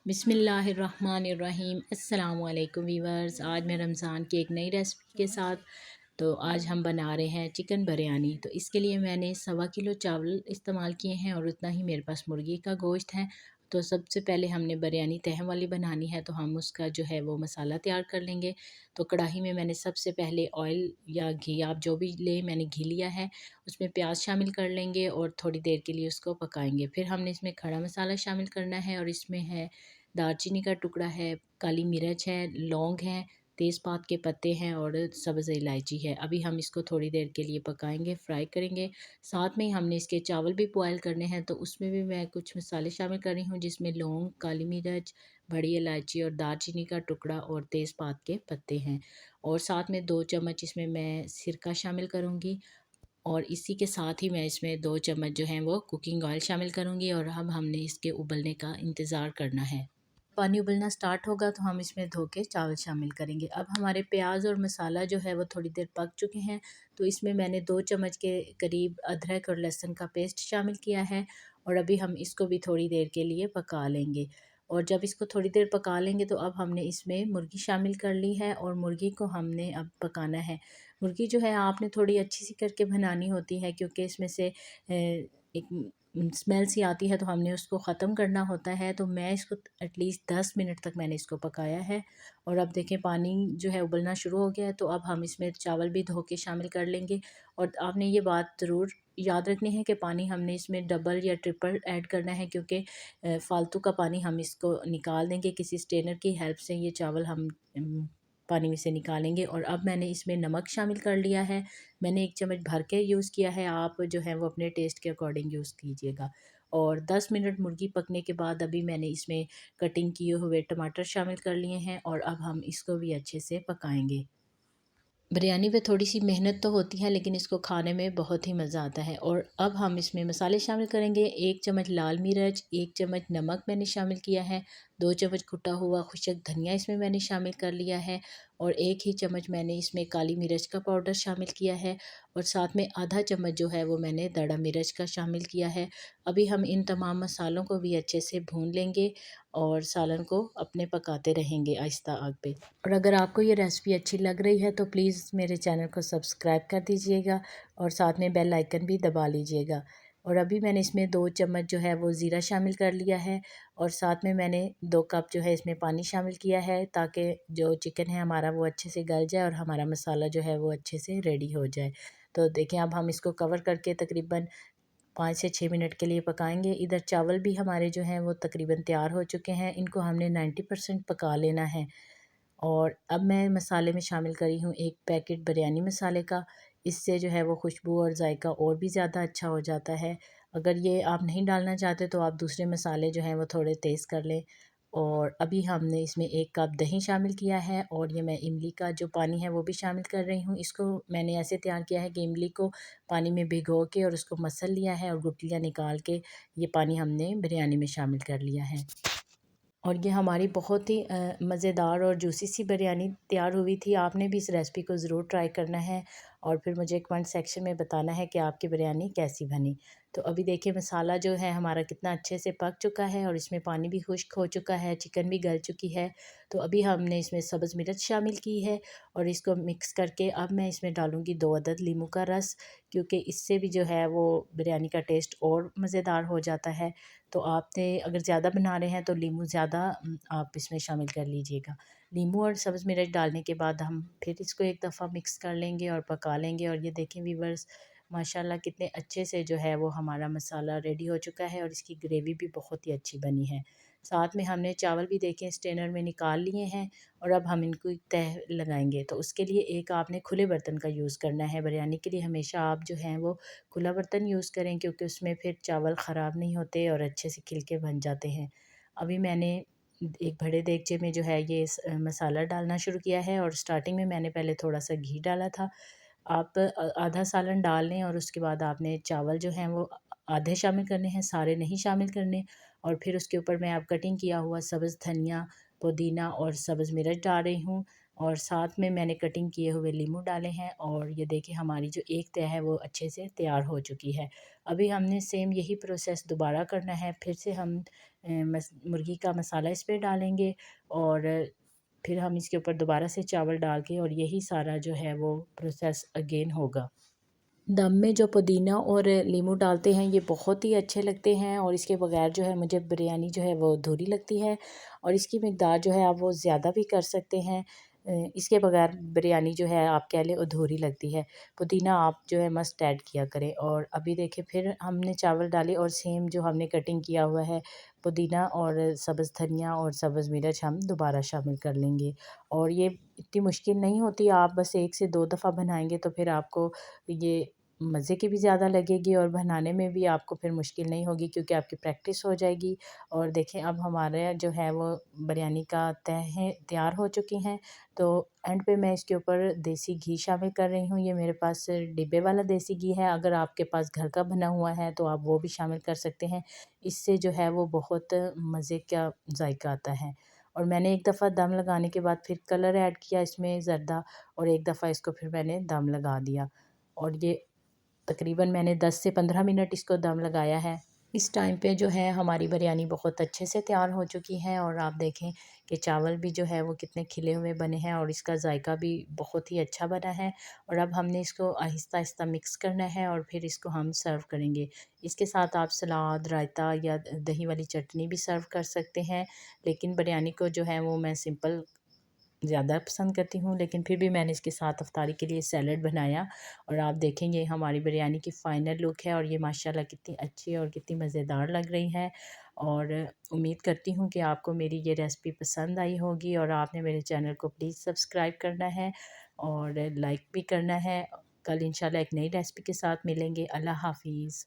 बिस्मिल्लाहिर्रहमानिर्रहीम। अस्सलामुअलैकुम वीवर्स। आज मैं रमज़ान की एक नई रेसिपी के साथ आज हम बना रहे हैं चिकन बिरयानी। तो इसके लिए मैंने 1.25 किलो चावल इस्तेमाल किए हैं और उतना ही मेरे पास मुर्गी का गोश्त है। तो सबसे पहले हमने बिरयानी तहम वाली बनानी है, तो हम उसका जो है वो मसाला तैयार कर लेंगे। तो कढ़ाई में मैंने सबसे पहले ऑयल या घी, आप जो भी लें, मैंने घी लिया है। उसमें प्याज शामिल कर लेंगे और थोड़ी देर के लिए उसको पकाएंगे। फिर हमने इसमें खड़ा मसाला शामिल करना है और इसमें है दालचीनी का टुकड़ा है, काली मिर्च है, लौंग है, तेज़पात के पत्ते हैं और सब्ज़ इलायची है। अभी हम इसको थोड़ी देर के लिए पकाएंगे, फ्राई करेंगे। साथ में ही हमने इसके चावल भी बॉयल करने हैं, तो उसमें भी मैं कुछ मसाले शामिल कर रही हूँ, जिसमें लौंग, काली मिर्च, बड़ी इलायची और दालचीनी का टुकड़ा और तेज़पात के पत्ते हैं। और साथ में 2 चम्मच इसमें मैं सिरका शामिल करूँगी और इसी के साथ ही मैं इसमें 2 चम्मच जो हैं वो कुकिंग ऑयल शामिल करूँगी। और अब हमने इसके उबलने का इंतज़ार करना है। पानी उबलना स्टार्ट होगा तो हम इसमें धो के चावल शामिल करेंगे। अब हमारे प्याज और मसाला जो है वो थोड़ी देर पक चुके हैं, तो इसमें मैंने 2 चम्मच के करीब अदरक और लहसुन का पेस्ट शामिल किया है और अभी हम इसको भी थोड़ी देर के लिए पका लेंगे। और जब इसको थोड़ी देर पका लेंगे तो अब हमने इसमें मुर्गी शामिल कर ली है और मुर्गी को हमने अब पकाना है। मुर्गी जो है आपने थोड़ी अच्छी सी करके बनानी होती है, क्योंकि इसमें से एक स्मेल सी आती है, तो हमने उसको ख़त्म करना होता है। तो मैं इसको एटलीस्ट 10 मिनट तक मैंने इसको पकाया है। और अब देखें पानी जो है उबलना शुरू हो गया है, तो अब हम इसमें चावल भी धो के शामिल कर लेंगे। और आपने ये बात ज़रूर याद रखनी है कि पानी हमने इसमें डबल या ट्रिपल ऐड करना है, क्योंकि फ़ालतू का पानी हम इसको निकाल देंगे किसी स्ट्रेनर की हेल्प से। ये चावल हम पानी में से निकालेंगे। और अब मैंने इसमें नमक शामिल कर लिया है। मैंने 1 चम्मच भर के यूज़ किया है, आप जो है वो अपने टेस्ट के अकॉर्डिंग यूज़ कीजिएगा। और 10 मिनट मुर्गी पकने के बाद अभी मैंने इसमें कटिंग किए हुए टमाटर शामिल कर लिए हैं और अब हम इसको भी अच्छे से पकाएंगे। बिरयानी में थोड़ी सी मेहनत तो होती है, लेकिन इसको खाने में बहुत ही मज़ा आता है। और अब हम इसमें मसाले शामिल करेंगे। 1 चम्मच लाल मिर्च, 1 चम्मच नमक मैंने शामिल किया है, 2 चम्मच कुटा हुआ खुशक धनिया इसमें मैंने शामिल कर लिया है और 1 ही चम्मच मैंने इसमें काली मिर्च का पाउडर शामिल किया है और साथ में आधा चम्मच जो है वो मैंने दड़ा मिर्च का शामिल किया है। अभी हम इन तमाम मसालों को भी अच्छे से भून लेंगे और सालन को अपने पकाते रहेंगे आहिस्ता आग पे। और अगर आपको ये रेसिपी अच्छी लग रही है तो प्लीज़ मेरे चैनल को सब्सक्राइब कर दीजिएगा और साथ में बेल आइकन भी दबा लीजिएगा। और अभी मैंने इसमें 2 चम्मच जो है वो ज़ीरा शामिल कर लिया है और साथ में मैंने 2 कप जो है इसमें पानी शामिल किया है, ताकि जो चिकन है हमारा वो अच्छे से गल जाए और हमारा मसाला जो है वो अच्छे से रेडी हो जाए। तो देखें, अब हम इसको कवर करके तकरीबन 5 से 6 मिनट के लिए पकाएंगे। इधर चावल भी हमारे जो हैं वो तकरीबन तैयार हो चुके हैं, इनको हमने 90% पका लेना है। और अब मैं मसाले में शामिल करी हूँ 1 पैकेट बिरयानी मसाले का। इससे जो है वो खुशबू और जायका और भी ज़्यादा अच्छा हो जाता है। अगर ये आप नहीं डालना चाहते तो आप दूसरे मसाले जो हैं वो थोड़े तेज़ कर लें। और अभी हमने इसमें 1 कप दही शामिल किया है और ये मैं इमली का जो पानी है वो भी शामिल कर रही हूँ। इसको मैंने ऐसे तैयार किया है कि इमली को पानी में भिगो के और उसको मसल लिया है और गुठलियाँ निकाल के ये पानी हमने बिरयानी में शामिल कर लिया है। और ये हमारी बहुत ही मज़ेदार और जूसी सी बिरयानी तैयार हुई थी। आपने भी इस रेसिपी को ज़रूर ट्राई करना है और फिर मुझे कमेंट सेक्शन में बताना है कि आपकी बिरयानी कैसी बनी। तो अभी देखिए मसाला जो है हमारा कितना अच्छे से पक चुका है और इसमें पानी भी खुश्क हो चुका है, चिकन भी गल चुकी है। तो अभी हमने इसमें सब्ज़ मिर्च शामिल की है और इसको मिक्स करके अब मैं इसमें डालूँगी 2 अदद लीमू का रस, क्योंकि इससे भी जो है वो बिरयानी का टेस्ट और मज़ेदार हो जाता है। तो आपने अगर ज़्यादा बना रहे हैं तो नींबू ज़्यादा आप इसमें शामिल कर लीजिएगा। नींबू और सब्ज़ मिर्च डालने के बाद हम फिर इसको एक दफ़ा मिक्स कर लेंगे और पका लेंगे। और ये देखें व्यूअर्स, माशाल्लाह कितने अच्छे से जो है वो हमारा मसाला रेडी हो चुका है और इसकी ग्रेवी भी बहुत ही अच्छी बनी है। साथ में हमने चावल भी देखें स्ट्रेनर में निकाल लिए हैं और अब हम इनको एक तह लगाएंगे। तो उसके लिए एक आपने खुले बर्तन का यूज़ करना है। बिरयानी के लिए हमेशा आप जो हैं वो खुला बर्तन यूज़ करें, क्योंकि उसमें फिर चावल ख़राब नहीं होते और अच्छे से खिल के बन जाते हैं। अभी मैंने एक बड़े देगचे में जो है ये मसाला डालना शुरू किया है और स्टार्टिंग में मैंने पहले थोड़ा सा घी डाला था। आप आधा सालन डाल लें और उसके बाद आपने चावल जो हैं वो आधे शामिल करने हैं, सारे नहीं शामिल करने। और फिर उसके ऊपर मैं अब कटिंग किया हुआ सब्ज़ धनिया, पुदीना और सब्ज़ मिर्च डाल रही हूँ और साथ में मैंने कटिंग किए हुए लीमू डाले हैं। और ये देखिए हमारी जो एक तह है वो अच्छे से तैयार हो चुकी है। अभी हमने सेम यही प्रोसेस दोबारा करना है। फिर से हम मुर्गी का मसाला इस पर डालेंगे और फिर हम इसके ऊपर दोबारा से चावल डाल के और यही सारा जो है वो प्रोसेस अगेन होगा। दम में जो पुदीना और नींबू डालते हैं ये बहुत ही अच्छे लगते हैं और इसके बगैर जो है मुझे बिरयानी जो है वो अधूरी लगती है। और इसकी मिक़दार जो है आप वो ज़्यादा भी कर सकते हैं। इसके बगैर बिरयानी जो है आप कह लें अधूरी लगती है। पुदीना आप जो है मस्ट ऐड किया करें। और अभी देखिए फिर हमने चावल डाले और सेम जो हमने कटिंग किया हुआ है पुदीना और सब्ज़ धनिया और सब्ज़ मिर्च हम दोबारा शामिल कर लेंगे। और ये इतनी मुश्किल नहीं होती, आप बस 1 से 2 दफ़ा बनाएंगे तो फिर आपको ये मज़े की भी ज़्यादा लगेगी और बनाने में भी आपको फिर मुश्किल नहीं होगी क्योंकि आपकी प्रैक्टिस हो जाएगी। और देखें अब हमारे जो है वो बिरयानी का तहें तैयार हो चुकी हैं। तो एंड पे मैं इसके ऊपर देसी घी शामिल कर रही हूँ। ये मेरे पास डिब्बे वाला देसी घी है, अगर आपके पास घर का बना हुआ है तो आप वो भी शामिल कर सकते हैं। इससे जो है वो बहुत मज़े का जायका आता है। और मैंने एक दफ़ा दम लगाने के बाद फिर कलर ऐड किया इसमें ज़र्दा, और एक दफ़ा इसको फिर मैंने दम लगा दिया। और ये तकरीबन मैंने 10 से 15 मिनट इसको दम लगाया है। इस टाइम पे जो है हमारी बिरयानी बहुत अच्छे से तैयार हो चुकी है। और आप देखें कि चावल भी जो है वो कितने खिले हुए बने हैं और इसका जायका भी बहुत ही अच्छा बना है। और अब हमने इसको आहिस्ता आहिस्ता मिक्स करना है और फिर इसको हम सर्व करेंगे। इसके साथ आप सलाद, रायता या दही वाली चटनी भी सर्व कर सकते हैं। लेकिन बिरयानी को जो है वो मैं सिंपल ज़्यादा पसंद करती हूँ, लेकिन फिर भी मैंने इसके साथ अफ्तारी के लिए सैलड बनाया। और आप देखेंगे हमारी बिरयानी की फ़ाइनल लुक है और ये माशाल्लाह कितनी अच्छी और कितनी मज़ेदार लग रही है। और उम्मीद करती हूँ कि आपको मेरी ये रेसिपी पसंद आई होगी और आपने मेरे चैनल को प्लीज़ सब्सक्राइब करना है और लाइक भी करना है। कल इंशाल्लाह एक नई रेसिपी के साथ मिलेंगे। अल्लाह हाफ़िज़।